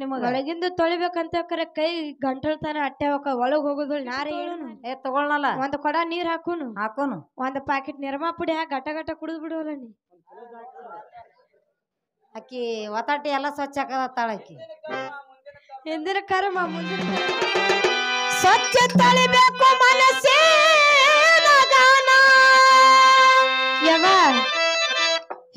ನಿಮಗ ಒಳಗಿಂದ ತೊಳಿಬೇಕಂತ ಕರೆ ಕೈ ಗಂಟಲ್ತಾನ ಅಟ್ಟೆವಕ ಒಳಗ್ ಹೋಗುದಿಲ್ಲ ನಾರೇ ಏ ತಗೊಳ್ಳಲ್ಲ ಒಂದ್ ಕೊಡ ನೀರ್ ಹಾಕುನು ಹಾಕೋನು ಒಂದ್ ಪ್ಯಾಕೆಟ್ ನಿರ್ಮಾ ಪುಡಿ ಹಾಕಿ ಗಟ ಗಟ ಕುಡಿದ್ ಬಿಡುವಲ್ಲ ನೀ ಅಕ್ಕಿ ಒತಾಟಿ ಎಲ್ಲ ಸ್ವಚ್ಛ ಹಾಕತಾಳ ಅಕ್ಕಿ ಹಿಂದಿನ ಕರ್ಮ ಮುಂದಿನ ಸ್ವಚ್ಛ ತಳಿಬೇಕು ಮನಸ್ಸಿನ ಗಾನ ಯವ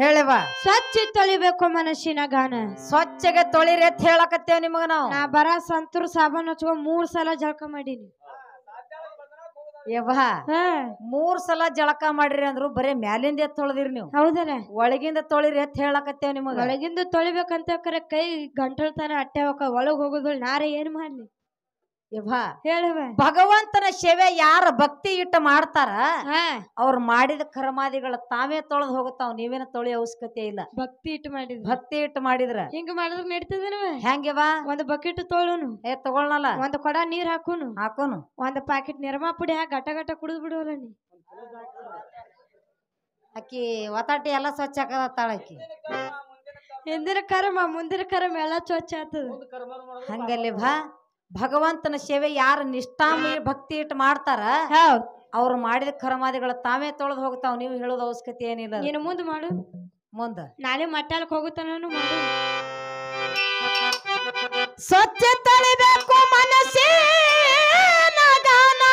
ಹೇಳವ ಸ್ವಚ್ಛ ತೊಳಿಬೇಕು ಮನಸ್ಸಿನ ಗಾನ ಸ್ವಚ್ಛಗೆ ತೊಳಿರಿ ಅಂತ ಹೇಳಕತ್ತೇವ್ ನಿಮಗ ನಾವು ನಾ ಬರ ಸಂತೂರ್ ಸಾಬಾನ್ ಹಚ್ಕೊಂಡ್ 3 ಸಲ ಜಳಕ ಮಾಡೀನಿ ಯವ್ವ 3 ಸಲ ಜಳಕ ಮಾಡ್ರಿ ಅಂದ್ರು ಬರೇ ಮ್ಯಾಲಿಂದ ತೊಳೆದಿರಿ ನೀವು ಹೌದಲ್ಲ ಒಳಗಿಂದ ತೊಳಿರಿ ಅಂತ ಹೇಳಕತ್ತೇವ್ ನಿಮಗ ಒಳಗಿಂದ ತೊಳಿಬೇಕಂತ ಕರೆ ಕೈ ಗಂಟಲ್ತಾನ ಅಟ್ಟೆವಕ ಒಳಗ್ ಹೋಗುದಿಲ್ಲ ನಾರೇ ಏನ್ ಮಾಡ್ಲಿ ಯವ್ವ ಹೇಳವ ಭಗವಂತನ ಸೇವೆ ಯಾರ ಭಕ್ತಿ ಇಟ್ಟ ಮಾಡ್ತಾರ ಅವ್ರು ಮಾಡಿದ ಕರ್ಮಾದಿಗಳ ತಾವೇ ತೊಳೆದು ಹೋಗುತ್ತಾವ್ ನೀವೇನ ತೊಳಿ ಅವಶ್ಯಕತೆ ಇಲ್ಲ ಭಕ್ತಿ ಇಟ್ಟು ಮಾಡಿದ್ ಭಕ್ತಿ ಇಟ್ಟು ಮಾಡಿದ್ರ ಹಿಂಗ ಮಾಡಿದ್ರ ನಡೀತದನವ ಹೆಂಗವ ಒಂದ್ ಬಕೆಟ್ ತೊಳೋನು ಏ ತಗೊಳ್ಳಲ್ಲ ಒಂದ್ ಕೊಡ ನೀರ್ ಹಾಕುನು ಹಾಕೋನು ಒಂದ್ ಪ್ಯಾಕೆಟ್ ನಿರ್ಮಾ ಪುಡಿ ಹಾಕಿ ಗಟ ಗಟ ಕುಡಿದ್ ಬಿಡುವಲ್ಲ ನೀ ಅಕ್ಕಿ ಒತಾಟಿ ಎಲ್ಲ ಸ್ವಚ್ಛ ಹಾಕತಾಳ ಅಕ್ಕಿ ಹಿಂದಿನ ಕರ್ಮ ಮುಂದಿನ ಕರ್ಮ ಎಲ್ಲ ಸ್ವಚ್ಛ ಆಗ್ತದ ಹಂಗಲ್ಲಿ ಭಗವಂತನ ಸೇವೆ ಯಾರು ನಿಷ್ಠಾಮ ಭಕ್ತಿ ಇಟ್ಟು ಮಾಡ್ತಾರ ಅವ್ರು ಮಾಡಿದ ಕರ್ಮಾದಿಗಳ ತಾವೇ ತೊಳೆದು ಹೋಗ್ತಾವ್ ನೀವು ಹೇಳೋದು ಅವಶ್ಯಕತೆ ಏನಿಲ್ಲ ನೀನು ಮುಂದ್ ಮಾಡು ಮುಂದ ನಾಳೆ ಮಟ್ಟಾಲಕ್ ಹೋಗುತ್ತಾನು ಮಾಡು ಸ್ವಚ್ಛ ತಳಿಬೇಕು ಮನಸ್ಸಿನ ಗಾನ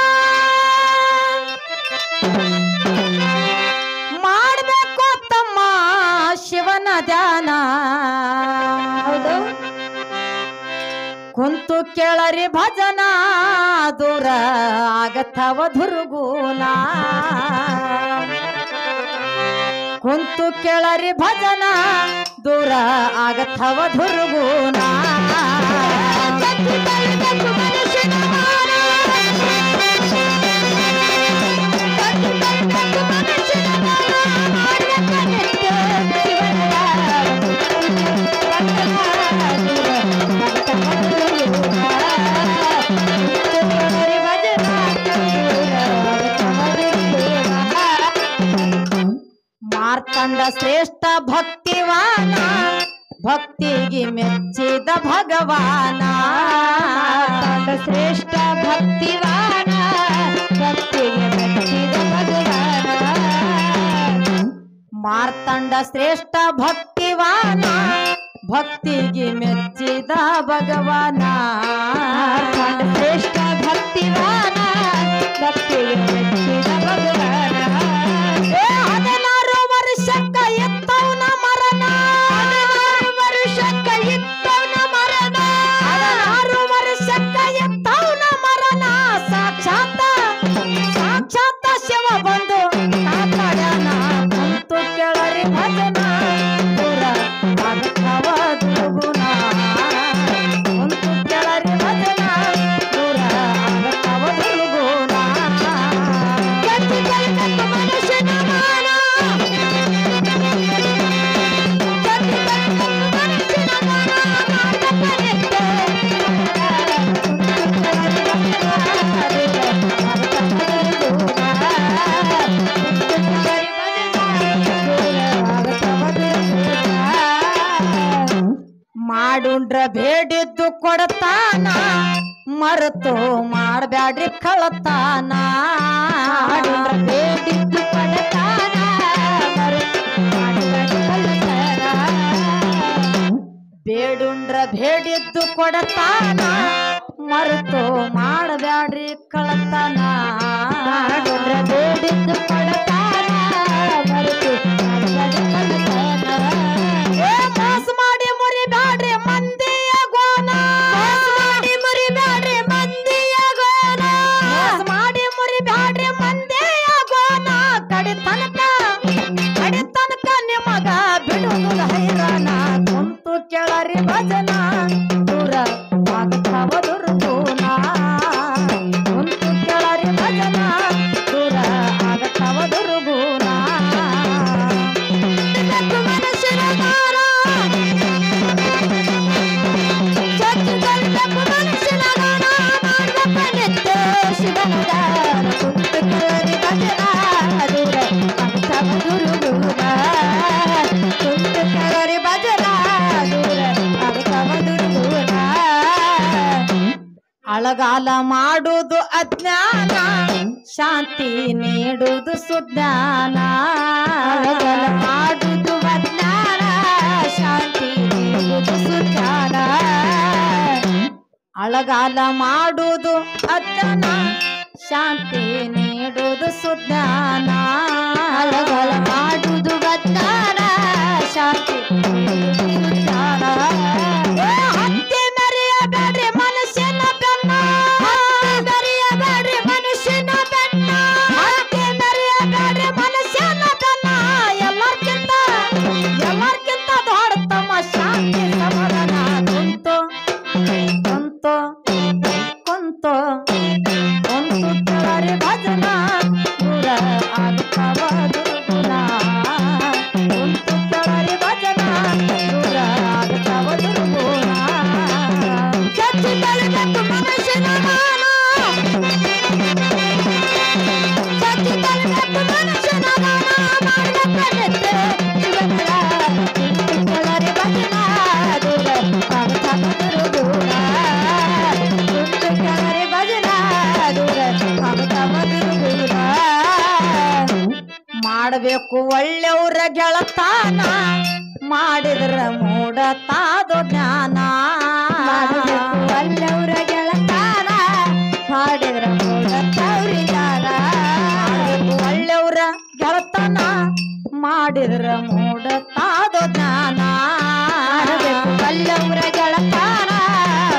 ಮಾಡಬೇಕು ತಮ್ಮ ಶಿವನ ಧ್ಯಾನ ಹೌದು ಕುಂತು ಕೇಳರಿ ಭಜನ ದೂರ ಆಗತ್ತವ ದುರ್ಗುಣ ಕುಂತು ಕೇಳರಿ ಭಜನ ದೂರ ಆಗತ್ತವ ದುರ್ಗುಣ ಮಾರ್ತಂಡ ಶ್ರೇಷ್ಠ ಭಕ್ತಿವಾನ ಭಕ್ತಿಗೆ ಮೆಚ್ಚಿದ ಭಗವಾನ ಶ್ರೇಷ್ಠ ಭಕ್ತಿವಾನ ಭಕ್ತಿಗೆ ಮೆಚ್ಚಿದ ಭಗವಾನ ಮಾರ್ತಂಡ ಶ್ರೇಷ್ಠ ಭಕ್ತಿವಾನ ಭಕ್ತಿಗೆ ಮೆಚ್ಚಿದ ಭಗವಾನ ಶ್ರೇಷ್ಠ ಭಕ್ತಿವಾನ ಭಕ್ತಿಗೆ ಮೆಚ್ಚಿದ ಭಗವಾನ 16 ವರ್ಷಕ್ಕ ಎತ್ತವನ ಮರಣ 16 ವರ್ಷಕ್ಕ ಎತ್ತವನ ಮರಣ 16 ವರ್ಷಕ್ಕ ಎತ್ತವನ ಮರಣ ಸಾಕ್ಷಾತ್ ಶಿವ ಬಂದು ಕಾಪಾಡ್ಯಾನ ಕುಂತು ಕೇಳರಿ ಭಜನ ದೂರ ಆಗತ್ತವ ದುರ್ಗುಣ ಕುಂತು ಕೇಳರಿ ಭಜನ ದೂರ ಆಗತ್ತವ ದುರ್ಗುಣ ಮನುಷ್ಯನ ಮಾನ ಮಾಡುಂಡ್ರ ಬೇಡಿದ್ದು ಕೊಡತಾನ ಮರೆತು ಮಾಡಬ್ಯಾಡ್ರಿ ಕಳತಾನ ಮಾಡುಂಡ್ರ ಬೇಡಿದ್ದು ಕೊಡತಾನ ಮರೆತು ಮಾಡಬ್ಯಾಡ್ರಿ ಕಳತಾನ ಬೇಡುಂಡ್ರ ಬೇಡಿದ್ದು ಕೊಡತಾನ ಮರೆತು ಮಾಡಬ್ಯಾಡ್ರಿ ಕಳತಾನ ಮಾಡುಂಡ್ರ ಬೇಡಿದ್ದು ಕೊಡತಾನ ಮರೆತು ಮಾಡಬ್ಯಾಡ್ರಿ ಕಳತಾನ ಮೋಸ ಮಾಡಿ ಮುರಿಬ್ಯಾಡ್ರಿ ಮಂದಿಯ ಗೋನ ಮೋಸ ಮಾಡಿ ಮುರಿಬ್ಯಾಡ್ರಿ ಮಂದಿಯ ಗೋನ ಮೋಸ ಮಾಡಿ ಮುರಿಬ್ಯಾಡ್ರಿ ಮಂದಿಯ ಗೋನ ಕಡಿ ತನಕ ನಿಮಗ ಬಿಡುವುದು ಹೈರಾಣ ಕುಂತು ಕೇಳರಿ ಭಜನ ದೂರ ಆಗತ್ತವ ದುರ್ಗುಣ ಕುಂತು ಕೇಳರಿ ಭಜನ ದೂರ ಆಗತ್ತವ ದುರ್ಗುಣ ಮನುಷ್ಯನ ಮಾನ ಮನುಷ್ಯನ ಗಾನ ಮಾಡ್ಬೇಕ ನಿತ್ಯ ಶಿವನ ದಾನ ಕುಂತು ಕೇಳರಿ ಭಜನ ದೂರ ಆಗತ್ತವ ದುರ್ಗುಣ ಕುಂತು ಕೇಳರಿ ಭಜನ ದೂರ ಆಗತ್ತವ ದುರ್ಗುಣ ಅಳಗಾಲ ಮಾಡುವುದು ಅಜ್ಞಾನ ಶಾಂತಿ ನೀಡುವುದು ಸುಜ್ಞಾನ ಅಳಗಾಲ ಮಾಡುವುದು ಅಜ್ಞಾನ ಶಾಂತಿ ನೀಡುವುದು ಸುಜ್ಞಾನ ಅಳಗಾಲ ಮಾಡುವುದು ಅಜ್ಞಾನ ಶಾಂತಿ ನೀಡುವುದು ಸುಜ್ಞಾನ ಅಳಗಾಲ ಮಾಡುವುದು ಅಜ್ಞಾನ ಶಾಂತಿ ನೀಡುವುದು ಸುಜ್ಞಾನ ಹತ್ತಿ ಮೆರೆಯಬೇಡ್ರಿ ಮನುಷ್ಯನ ಬೆನ್ನ ಮೆರೆಯಬೇಡ್ರಿ ಮನುಷ್ಯನ ಬೆನ್ನ ಹತ್ತಿ ಮೆರೆಯಬೇಡ್ರಿ ಮನುಷ್ಯನ ಬೆನ್ನ ಎಲ್ಲರ್ಕಿಂತ ದೊಡ್ಡತಮ್ಮ ಶಾಂತಿ ಸಮಾಧಾನ ಕುಂತು ಕೇಳರಿ ಭಜನ ದೂರ ಆಗ್ತಾವ ದುರ್ಗುಣ ಕುಂತು ಕೇಳರಿ ಭಜನ ದೂರ ಆಗ್ತಾವ ದುರ್ಗುಣ ಚಚ್ಚಿ ಬೆಳಿಬೇಕು ಮನುಷ್ಯನ ಮಾನ ಚಚ್ಚಿ ಬೆಳಿಬೇಕು ಮನುಷ್ಯನ ಮಾನ ಮಾಡಬೇಕಂತೆ ಜೀವನದ ಕುಂತು ಕೇಳರಿ ಭಜನ ದೂರ ಆಗ್ತಾವ ದುರ್ಗುಣ ಕುಂತು ಕೇಳರಿ ಭಜನ ದೂರ ಆಗ್ತಾವ ದುರ್ಗುಣ ಮಾಡಬೇಕು ಒಳ್ಳೆಯವರ ಗೆಳತಾನ ಮಾಡಿದ್ರ ಮೂಡತಾದೋ ಜ್ಞಾನ ಮಾಡಬೇಕು ಒಳ್ಳೆಯವರ ಗೆಳತಾನ ಮಾಡಿದ್ರ ಮೂಡತವ್ರಿಗಾರ ಒಳ್ಳೆಯವರ ಗೆಳತನ ಮಾಡಿದ್ರ ಮೂಡತಾದೋ ಜ್ಞಾನ ಮಾಡಬೇಕು ಒಳ್ಳೆಯವರ ಗೆಳತಾನ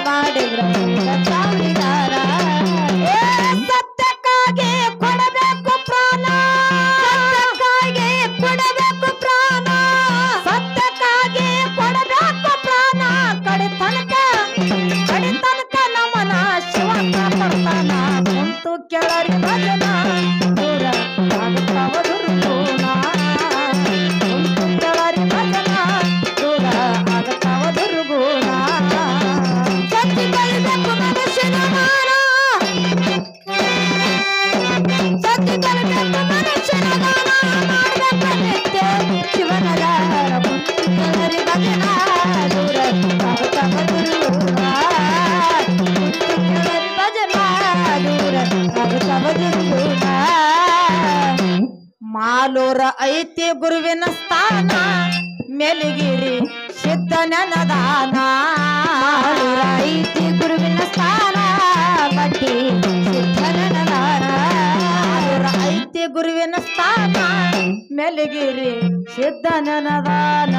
ಮಾಡಿದ್ರ ಮೂಡತವ್ರಿಗಾರ ಸತ್ಯಕ್ಕಾಗಿ ಕೊಡಬೇಕು ಪ್ರಾಣ ಸತ್ಯಕ್ಕಾಗಿ ಕೊಡಬೇಕು ಪ್ರಾಣ ಸತ್ಯಕ್ಕಾಗಿ ಕೊಡಬೇಕು ಪ್ರಾಣ ಕಡೆ ತನಕ ನಮನ ಶಿವ ಕಾಪಾಡ್ತಾನ ಕುಂತು ಕೆಳರಿ ಭಜನ ದೂರ ಆಗ್ತಾವ ದುರ್ಗುಣ ಕುಂತು ಕೆಳರಿ ಭಜನ ದೂರ ಆಗ್ತಾವ ದುರ್ಗುಣ ಸತ್ಯ ಬೆಳಿಬೇಕು ಮನುಷ್ಯನ ಮಾನ ಸತ್ಯ ಬೆಳಿಬೇಕು ಮನುಷ್ಯನ ಗಾನ ಮಾಡಬೇಕು ನಿತ್ಯ ಶಿವನದ ಕುಂತು ಕೇಳರಿ ಭಜನ ದೂರ ಆಗ್ತಾವ ದುರ್ಗುಣ ಕುಂತು ಕೇಳರಿ ಭಜನ ದೂರ ಆಗ್ತಾವ ದುರ್ಗುಣ ಮಾಲೂರ ಐತಿ ಗುರುವಿನ ಸ್ಥಾನ ಮೆಲಿಗಿರಿ ಸಿದ್ಧನ ದಾನ ಮಾಲೂರ ಐತಿ ಗುರುವಿನ ಸ್ಥಾನ ಮಟ್ಟಿ ಸಿದ್ಧನ ದಾನ ಮಾಲೂರ ಐತಿ ಗುರುವಿನ ಸ್ಥಾನ ಮೆಲಿಗಿರಿ ಸಿದ್ಧನ ದಾನ